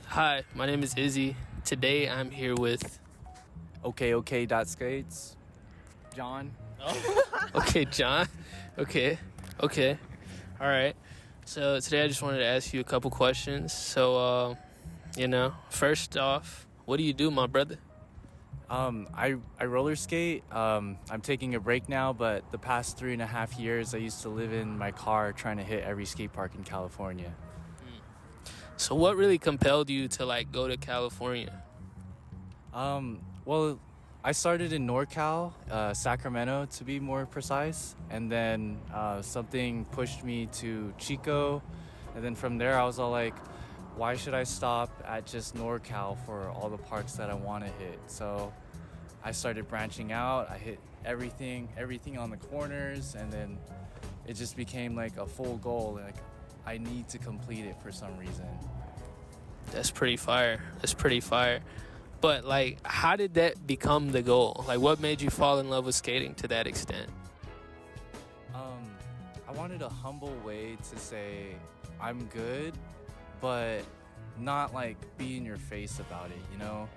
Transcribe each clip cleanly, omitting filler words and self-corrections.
Hi, my name is Izzy. Today I'm here with. Okay, dot skates. John. Okay, John. Okay. All right. So today I just wanted to ask you a couple questions. So, first off, what do you do, my brother? I roller skate. I'm taking a break now, but the past 3.5 years, I used to live in my car trying to hit every skate park in California. So, what really compelled you to go to California? Well, I started in NorCal, Sacramento to be more precise, and then something pushed me to Chico, and then from there I was all like, why should I stop at just NorCal for all the parks that I want to hit? So I started branching out. I hit everything on the corners, and then it just became like a full goal. Like I need to complete it for some reason. That's pretty fire. But how did that become the goal? What made you fall in love with skating to that extent? I wanted a humble way to say I'm good, but not be in your face about it, you know?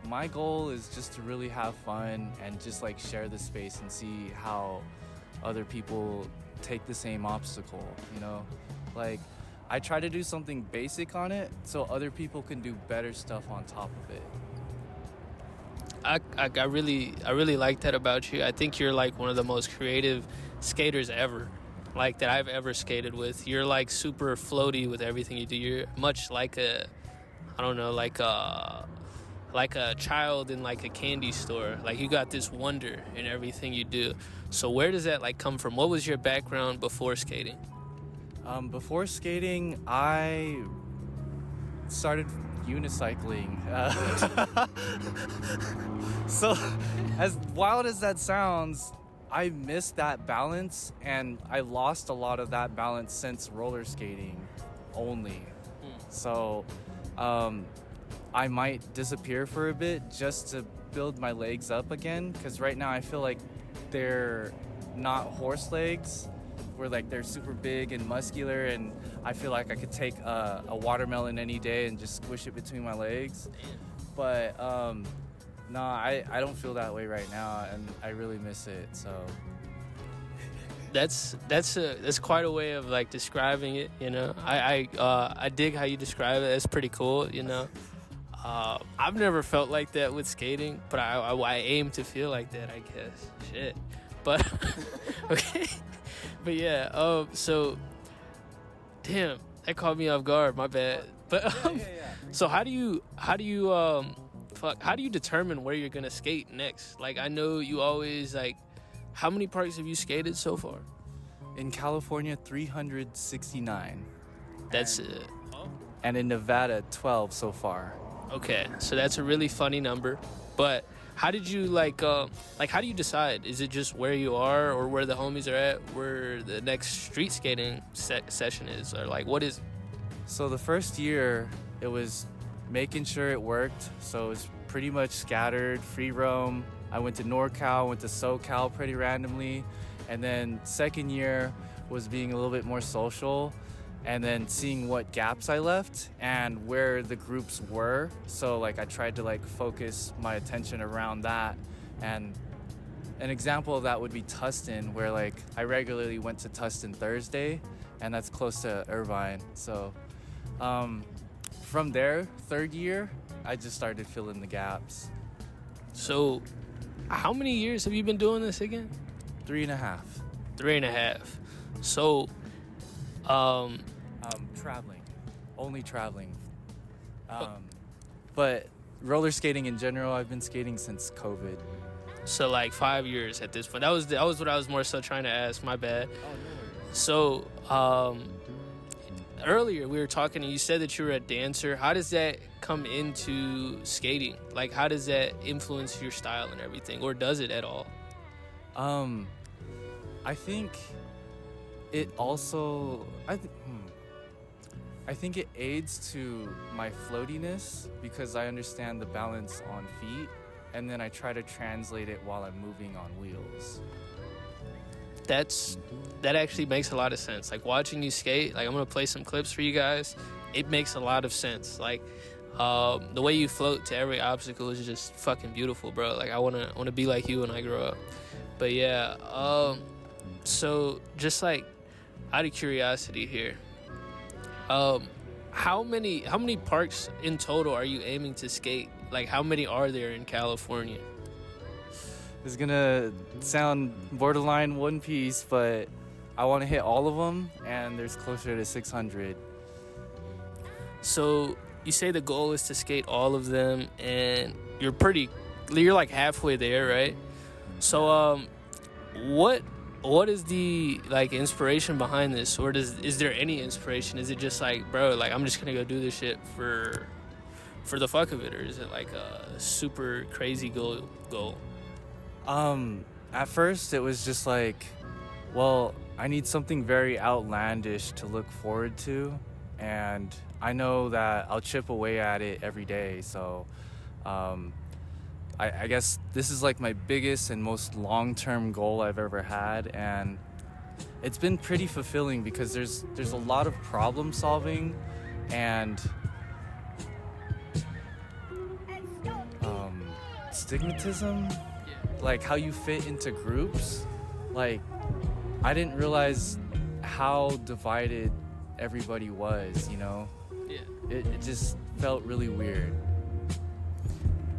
My goal is just to really have fun and just share the space and see how other people take the same obstacle, you know? I try to do something basic on it so other people can do better stuff on top of it. I really like that about you. I think you're one of the most creative skaters ever, that I've ever skated with. You're super floaty with everything you do. You're much like a, I don't know, like a child in a candy store. You got this wonder in everything you do. So where does that come from? What was your background before skating? Before skating, I started unicycling. So, as wild as that sounds, I missed that balance, and I lost a lot of that balance since roller skating only. So, I might disappear for a bit just to build my legs up again, because right now I feel like they're not horse legs, where they're super big and muscular, and I feel like I could take a watermelon any day and just squish it between my legs. But no, I don't feel that way right now, and I really miss it. So That's quite a way of describing it. I dig how you describe it. That's pretty cool. I've never felt like that with skating, but I aim to feel like that, I guess. Shit. But okay. But yeah, so damn, that caught me off guard, my bad. But so how do you determine where you're gonna skate next? I know you always how many parks have you skated so far? in California, 369. That's it. And in Nevada, 12 so far. Okay, so that's a really funny number. But how did you how do you decide? Is it just where you are or where the homies are at, where the next street skating session is, or what is it? So the first year, it was making sure it worked. So it was pretty much scattered, free roam. I went to NorCal, went to SoCal pretty randomly. And then second year was being a little bit more social, and then seeing what gaps I left and where the groups were. So I tried to focus my attention around that. And an example of that would be Tustin, where I regularly went to Tustin Thursday, and that's close to Irvine. So from there, third year, I just started filling the gaps. So how many years have you been doing this again? 3.5. 3.5. So traveling, only traveling. But roller skating in general, I've been skating since COVID. So 5 years at this point. That was what I was more so trying to ask. My bad. Oh, no worries. So earlier we were talking and you said that you were a dancer. How does that come into skating? How does that influence your style and everything, or does it at all? I think it also I think it aids to my floatiness because I understand the balance on feet, and then I try to translate it while I'm moving on wheels. That's that actually makes a lot of sense. Like watching you skate, like I'm gonna play some clips for you guys. It makes a lot of sense. Like the way you float to every obstacle is just fucking beautiful, bro. Like I wanna be like you when I grow up. But yeah, so just like out of curiosity here, how many parks in total are you aiming to skate? Like how many are there in California? It's gonna sound borderline One Piece, but I want to hit all of them, and there's closer to 600. So you say the goal is to skate all of them, and you're like halfway there, right? So what is the like inspiration behind this, or is there any inspiration? Is it just like, bro, like I'm just gonna go do this shit for the fuck of it, or is it like a super crazy goal? At first it was just like, well, I need something very outlandish to look forward to, and I know that I'll chip away at it every day. So I guess this is like my biggest and most long-term goal I've ever had, and it's been pretty fulfilling because there's a lot of problem solving and stigmatism, like how you fit into groups. Like I didn't realize how divided everybody was, you know? Yeah. It just felt really weird.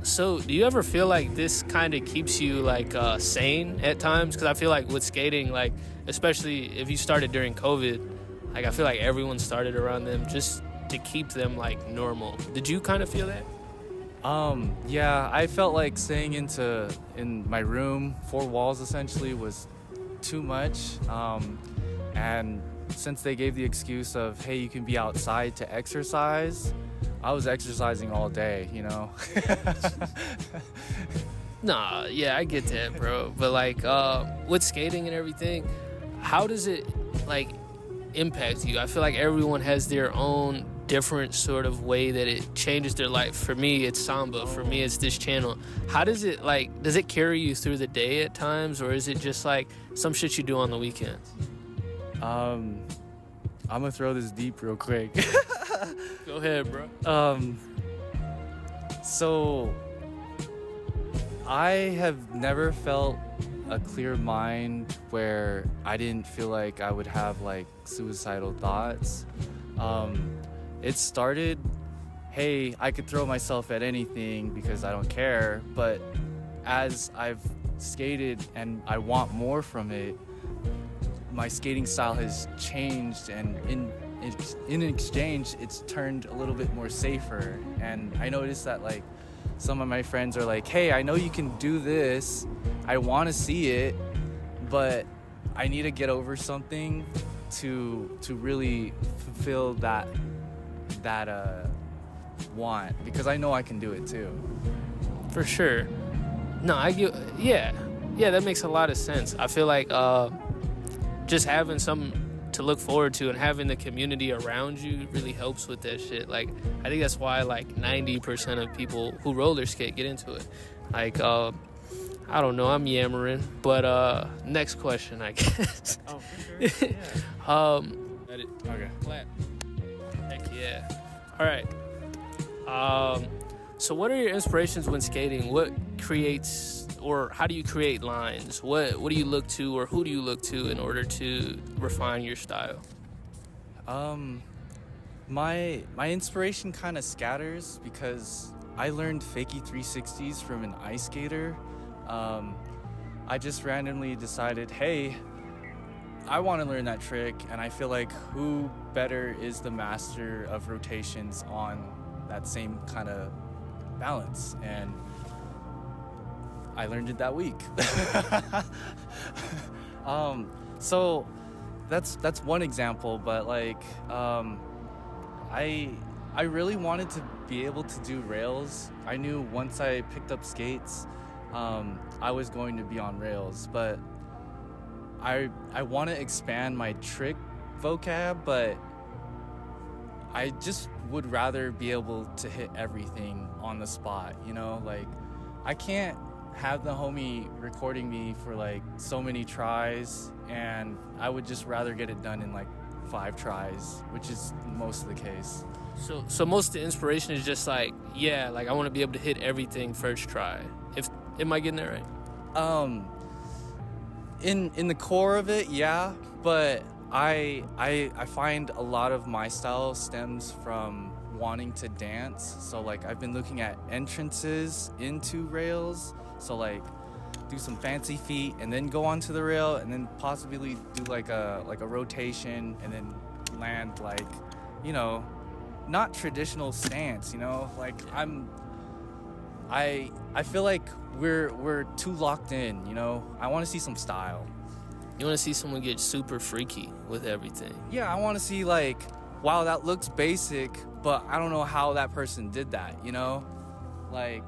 So do you ever feel like this kind of keeps you like sane at times? Because I feel like with skating, like especially if you started during COVID, like I feel like everyone started around them just to keep them like normal. Did you kind of feel that? Yeah, I felt like staying in my room, four walls essentially, was too much. And since they gave the excuse of, hey, you can be outside to exercise, I was exercising all day, you know? Nah, yeah, I get that, bro. But like with skating and everything, how does it like impact you? I feel like everyone has their own different sort of way that it changes their life. For me, it's Samba. For me, it's this channel. How does it like, does it carry you through the day at times, or is it just like some shit you do on the weekends? I'm gonna throw this deep real quick. Go ahead, bro. So I have never felt a clear mind where I didn't feel like I would have like suicidal thoughts. It started, hey, I could throw myself at anything because I don't care, but as I've skated and I want more from it, my skating style has changed, and in exchange it's turned a little bit more safer. And I noticed that like some of my friends are like, hey, I know you can do this, I want to see it, but I need to get over something to really fulfill that want, because I know I can do it too. For sure. No, I get, yeah, that makes a lot of sense. I feel like just having something to look forward to and having the community around you really helps with that shit. Like I think that's why like 90% of people who roller skate get into it. Like I don't know, I'm yammering, but next question, I guess. Oh, for sure. Yeah. Okay. Clap. Heck yeah. All right. So what are your inspirations when skating? What creates, or how do you create lines? What do you look to, or who do you look to in order to refine your style? My inspiration kind of scatters because I learned fakie 360s from an ice skater. I just randomly decided, hey, I want to learn that trick, and I feel like who better is the master of rotations on that same kind of balance, and I learned it that week. So that's one example, but like I really wanted to be able to do rails. I knew once I picked up skates, I was going to be on rails, but I want to expand my trick vocab, but I just would rather be able to hit everything on the spot, you know? Like I can't have the homie recording me for like so many tries, and I would just rather get it done in like 5 tries, which is most of the case. So most of the inspiration is just like, yeah, like I want to be able to hit everything first try. If am I getting that right? In the core of it, yeah, but I find a lot of my style stems from wanting to dance. So like I've been looking at entrances into rails, so like do some fancy feet and then go onto the rail and then possibly do like a rotation and then land like, you know, not traditional stance, you know? Like I feel like we're too locked in, you know? I want to see some style. You want to see someone get super freaky with everything. Yeah, I want to see like, wow, that looks basic, but I don't know how that person did that, you know? Like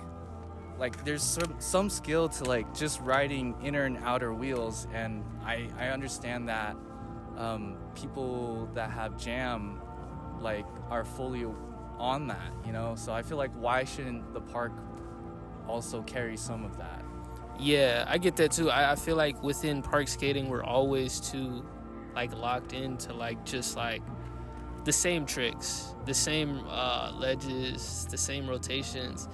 there's some skill to like just riding inner and outer wheels, and I understand that people that have jam like are fully on that, you know? So I feel like why shouldn't the park also carry some of that? Yeah, I get that too. I feel like within park skating, we're always too like locked into like just like the same tricks, the same ledges, the same rotations.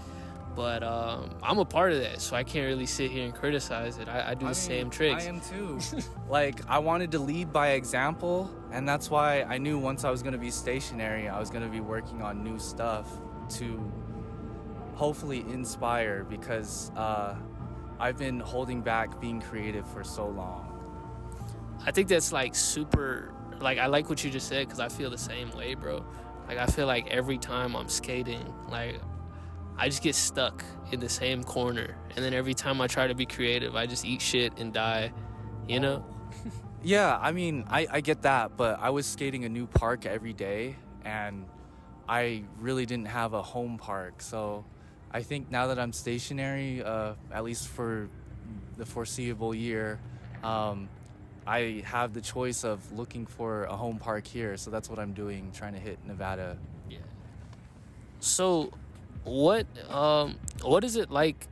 But I'm a part of that, so I can't really sit here and criticize it. I do the same tricks. I am too. Like, I wanted to lead by example, and that's why I knew once I was going to be stationary, I was going to be working on new stuff to hopefully inspire, because I've been holding back being creative for so long. I think that's like super, like I like what you just said, because I feel the same way, bro. Like I feel like every time I'm skating, like I just get stuck in the same corner, and then every time I try to be creative, I just eat shit and die, you know? Yeah, I mean, I get that, but I was skating a new park every day, and I really didn't have a home park. So I think now that I'm stationary, at least for the foreseeable year, I have the choice of looking for a home park here. So that's what I'm doing, trying to hit Nevada. Yeah. So what is it like,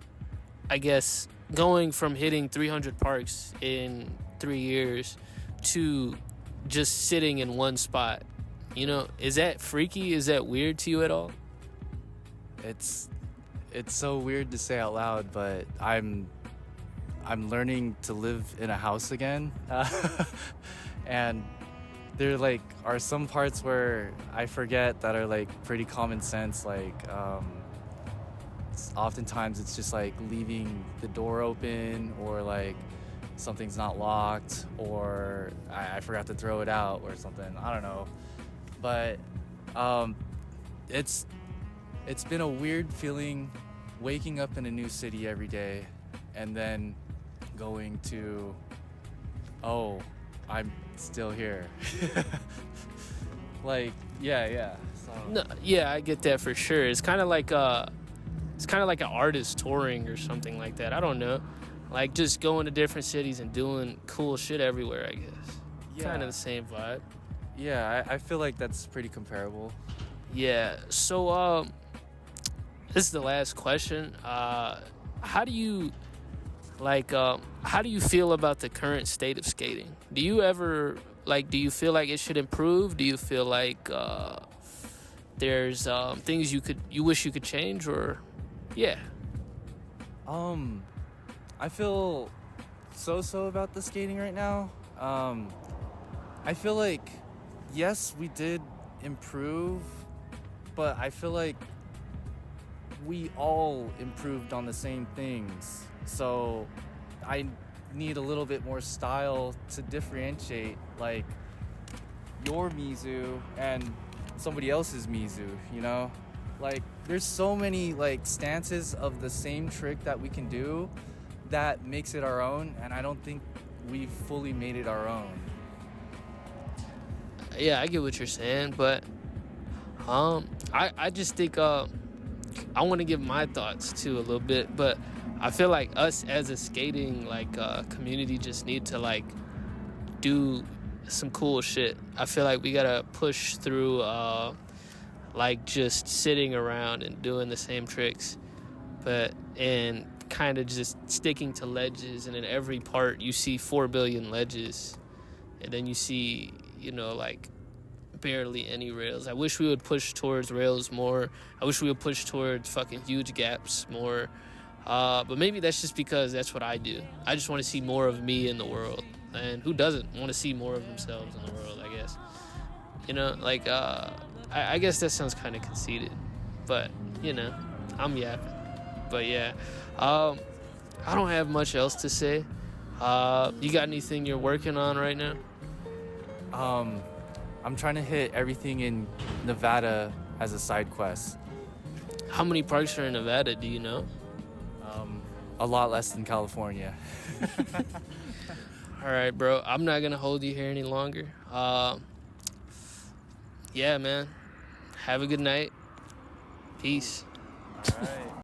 I guess, going from hitting 300 parks in 3 years to just sitting in one spot? You know, is that freaky? Is that weird to you at all? It's so weird to say out loud, but I'm learning to live in a house again. And there like are some parts where I forget that are like pretty common sense, like oftentimes it's just like leaving the door open, or like something's not locked, or I forgot to throw it out or something. I don't know. But it's been a weird feeling waking up in a new city every day and then going to, oh, I'm still here. Like, yeah. So. No, yeah, I get that for sure. It's kind of like an artist touring or something like that. I don't know, like just going to different cities and doing cool shit everywhere, I guess. Yeah. Kind of the same vibe. Yeah, I feel like that's pretty comparable. Yeah. So this is the last question. How do you feel about the current state of skating? Do you ever do you feel like it should improve? Do you feel like there's things you wish you could change, or yeah? I feel so about the skating right now. I feel like yes, we did improve, but I feel like we all improved on the same things. So I need a little bit more style to differentiate like your Mizu and somebody else's Mizu, you know? Like there's so many like stances of the same trick that we can do that makes it our own, and I don't think we've fully made it our own. Yeah, I get what you're saying, but I just think I want to give my thoughts too a little bit, but I feel like us as a skating community just need to do some cool shit. I feel like we gotta push through just sitting around and doing the same tricks, and kind of just sticking to ledges, and in every part you see 4 billion ledges, and then you see, you know, like barely any rails. I wish we would push towards rails more. I wish we would push towards fucking huge gaps more. But maybe that's just because that's what I do. I just want to see more of me in the world. And who doesn't want to see more of themselves in the world, I guess. You know, like, I guess that sounds kind of conceited. But, you know, I'm yapping. But, yeah. I don't have much else to say. You got anything you're working on right now? I'm trying to hit everything in Nevada as a side quest. How many parks are in Nevada, do you know? A lot less than California. All right, bro. I'm not going to hold you here any longer. Yeah, man. Have a good night. Peace. All right.